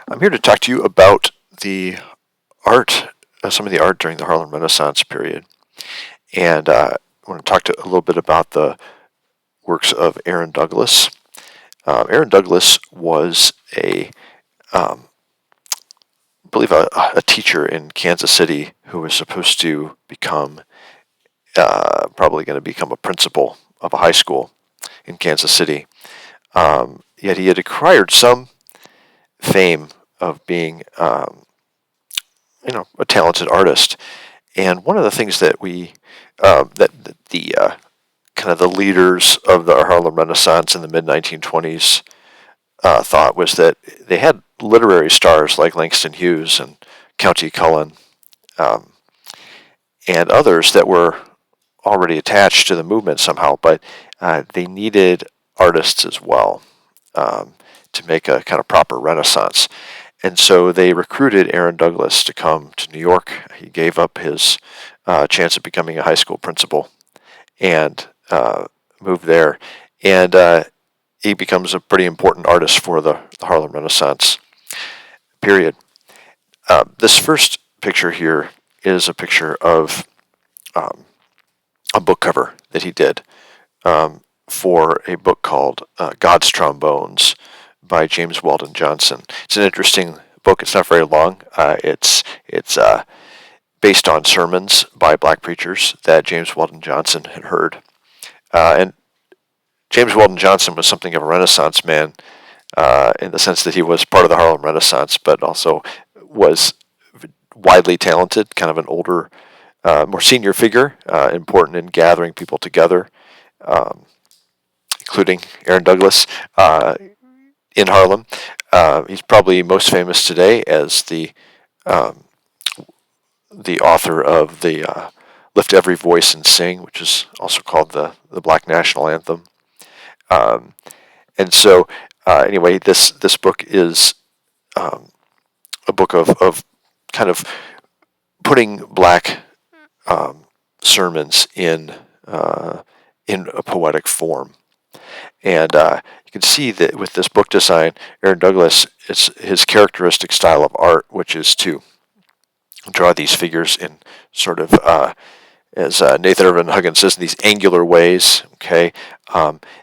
I'm here to talk to you about the art, some of the art during the Harlem Renaissance period. And I want to talk a little bit about the works of Aaron Douglas. Aaron Douglas was um, I believe, a teacher in Kansas City who was supposed to become, probably going to become a principal of a high school in Kansas City. Yet he had acquired some fame of being, a talented artist. And one of the things that that the kind of the leaders of the Harlem Renaissance in the mid 1920s thought was that they had literary stars like Langston Hughes and Countee Cullen, um, and others that were already attached to the movement somehow, but they needed artists as well, to make a kind of proper Renaissance. And so they recruited Aaron Douglas to come to New York. He gave up his chance of becoming a high school principal and moved there. And he becomes a pretty important artist for the Harlem Renaissance period. This first picture here is a picture of um, a book cover that he did for a book called God's Trombones by James Weldon Johnson. It's an interesting book. It's not very long. It's based on sermons by black preachers that James Weldon Johnson had heard. And James Weldon Johnson was something of a Renaissance man in the sense that he was part of the Harlem Renaissance, but also was widely talented, kind of an older, more senior figure, important in gathering people together, including Aaron Douglas in Harlem. He's probably most famous today as um, the author of the Lift Every Voice and Sing, which is also called the Black National Anthem. Um, and so, anyway, this book is a book of kind of putting black sermons in a poetic form. And you can see that with this book design, Aaron Douglas, it's his characteristic style of art, which is to draw these figures in sort of, as Nathan Irvin Huggins says, in these angular ways. Okay,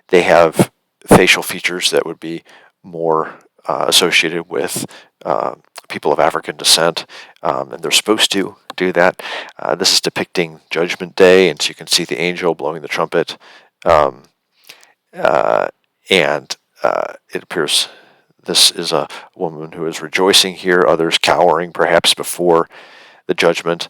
they have facial features that would be more associated with people of African descent, and they're supposed to do that. This is depicting Judgment Day, and so you can see the angel blowing the trumpet, um, uh, and it appears this is a woman who is rejoicing here, others cowering perhaps before the judgment,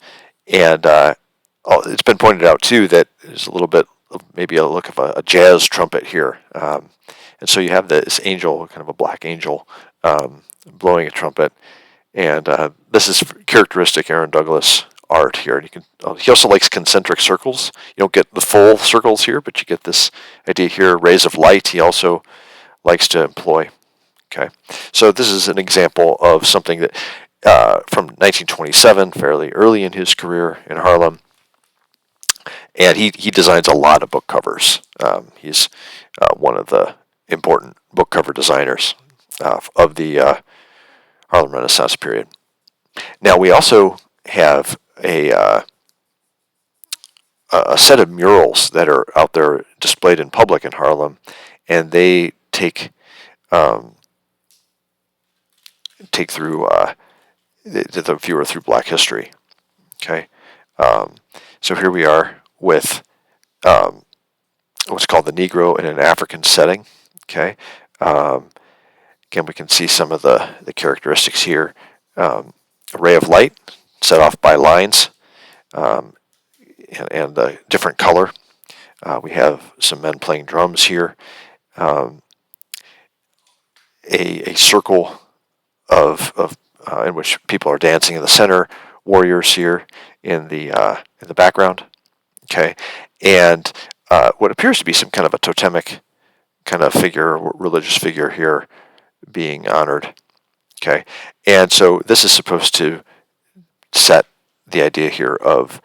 and it's been pointed out too that there's a little bit of maybe a look of a jazz trumpet here, and so you have this angel, kind of a black angel, blowing a trumpet, and this is characteristic Aaron Douglas art here. And you can he also likes concentric circles. You don't get the full circles here, but you get this idea here. Rays of light. He also likes to employ. Okay, so this is an example of something that from 1927, fairly early in his career in Harlem, and he designs a lot of book covers. He's one of the important book cover designers of the Harlem Renaissance period. Now we also have a set of murals that are out there displayed in public in Harlem, and they take through the viewer through Black history. Okay, so here we are with what's called the Negro in an African setting. Okay, again we can see some of the characteristics here. A ray of light set off by lines, and a different color. We have some men playing drums here. A circle of in which people are dancing in the center. Warriors here in the background. Okay, and what appears to be some kind of a totemic kind of figure, religious figure here, being honored. Okay, and so this is supposed to set the idea here of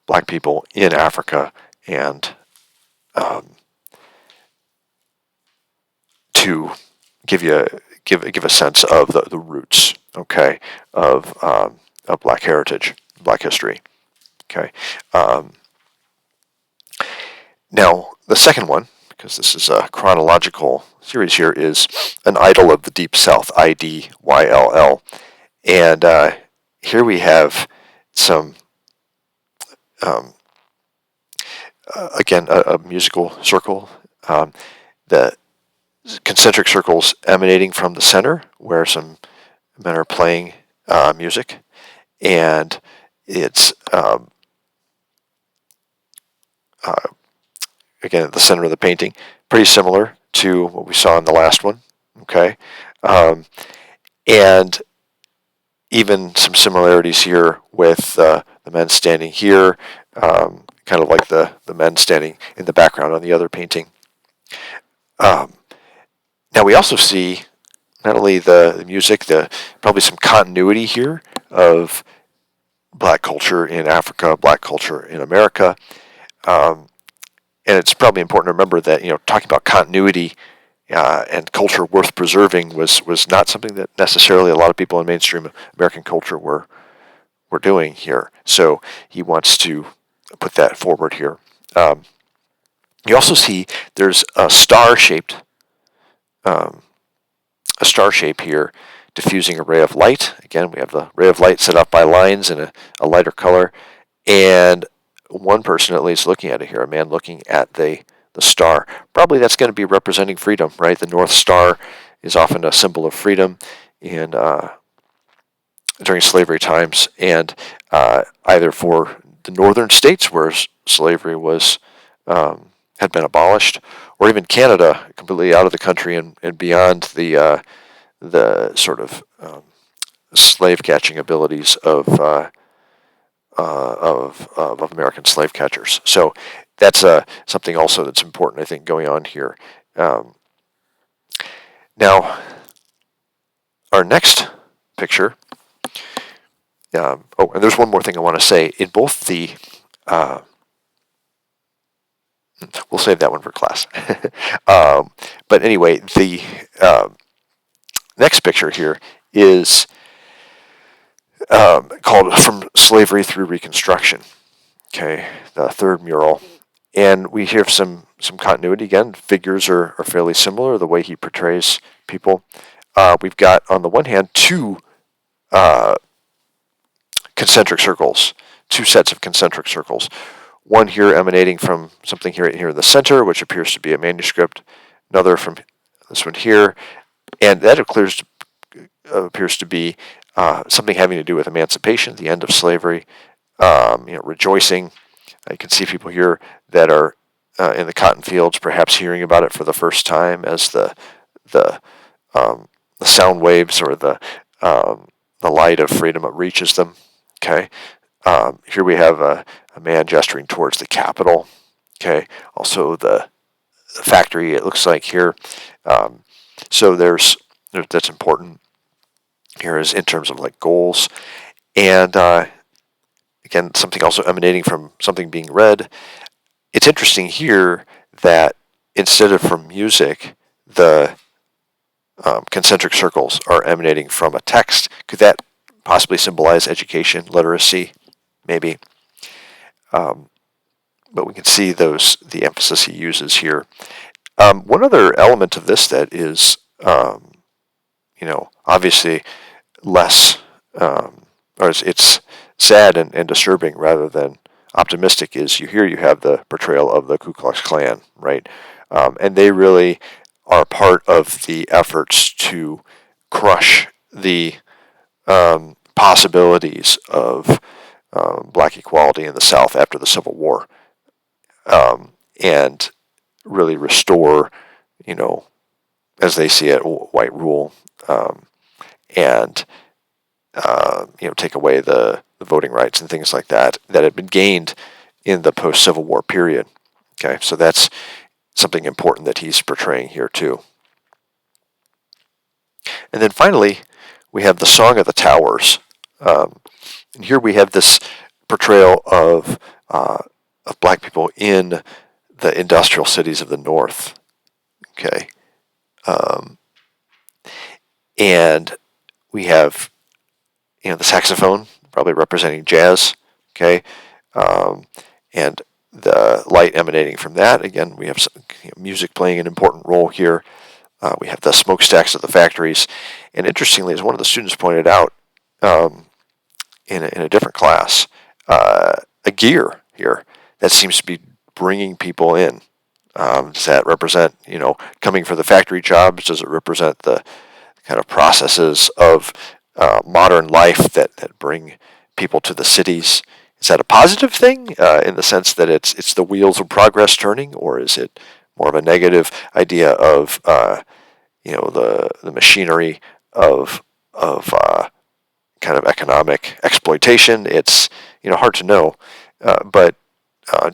black people in Africa, and to give a sense of the roots, okay, of Black heritage, Black history. Okay. Now the second one, because this is a chronological series here, is An Idyll of the Deep South, Idyll, and here we have some again a musical circle. The concentric circles emanating from the center, where some men are playing music, and it's again at the center of the painting, pretty similar to what we saw in the last one. Okay, and even some similarities here with the men standing here, kind of like the men standing in the background on the other painting. Now we also see not only the music, probably some continuity here of Black culture in Africa, Black culture in America, and it's probably important to remember that talking about continuity and culture worth preserving was not something that necessarily a lot of people in mainstream American culture were doing here. So he wants to put that forward here. You also see there's a star-shaped here, diffusing a ray of light. Again, we have the ray of light set off by lines in a lighter color, and one person at least looking at it here, a man looking at the star. Probably that's going to be representing freedom, right? The North Star is often a symbol of freedom during slavery times, and either for the northern states where slavery was had been abolished, or even Canada, completely out of the country and beyond the sort of slave catching abilities of American slave catchers. So that's something also that's important, I think, going on here. Now, our next picture. And there's one more thing I want to say. In both the we'll save that one for class. But anyway, the next picture here is called From Slavery Through Reconstruction. Okay, the third mural. And we have some continuity. Again, figures are fairly similar, the way he portrays people. We've got, on the one hand, two concentric circles, two sets of concentric circles. One here emanating from something here in the center, which appears to be a manuscript. Another from this one here. And that appears to be something having to do with emancipation, the end of slavery, rejoicing. You can see people here that are in the cotton fields, perhaps hearing about it for the first time as the sound waves or the light of freedom reaches them. Okay, here we have a man gesturing towards the Capitol. Okay, also the factory. It looks like here. So that's important. Here is in terms of like goals, and again, something also emanating from something being read. It's interesting here that instead of from music, the concentric circles are emanating from a text. Could that possibly symbolize education, literacy, maybe? But we can see the emphasis he uses here. One other element of this that is, obviously less, or it's sad and disturbing rather than optimistic, is you have the portrayal of the Ku Klux Klan, right? And they really are part of the efforts to crush the possibilities of black equality in the South after the Civil War, and really restore, as they see it, white rule, and take away the voting rights and things like that had been gained in the post-Civil War period. Okay, so that's something important that he's portraying here too. And then finally, we have the Song of the Towers. And here we have this portrayal of black people in the industrial cities of the North. Okay. And we have, the saxophone, probably representing jazz, okay, and the light emanating from that. Again, we have some, music playing an important role here. We have the smokestacks of the factories, and interestingly, as one of the students pointed out in a different class, a gear here that seems to be bringing people in. Does that represent, coming for the factory jobs? Does it represent the kind of processes of modern life that bring people to the cities? Is that a positive thing in the sense that it's the wheels of progress turning, or is it more of a negative idea of the machinery of kind of economic exploitation? It's hard to know, but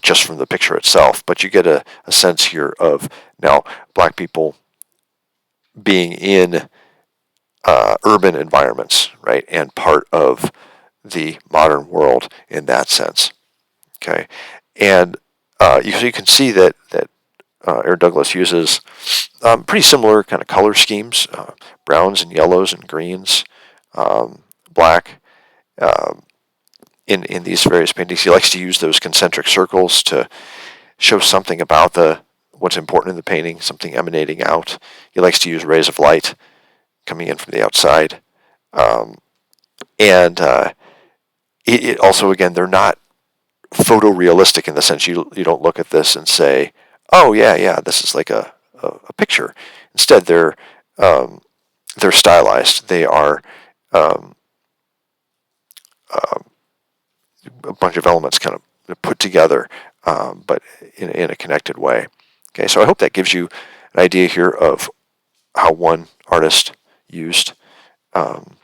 just from the picture itself. But you get a sense here of now black people being in urban environments, right, and part of the modern world in that sense. Okay, and you can see that Aaron Douglas uses pretty similar kind of color schemes, browns and yellows and greens, black. In these various paintings, he likes to use those concentric circles to show something about what's important in the painting, something emanating out. He likes to use rays of light coming in from the outside, and it also, again, they're not photorealistic in the sense you don't look at this and say, oh yeah, this is like a picture. Instead, they're stylized. They are a bunch of elements kind of put together, but in a connected way. Okay, so I hope that gives you an idea here of how one artist used some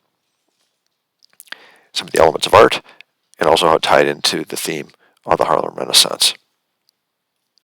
of the elements of art, and also how it tied into the theme of the Harlem Renaissance.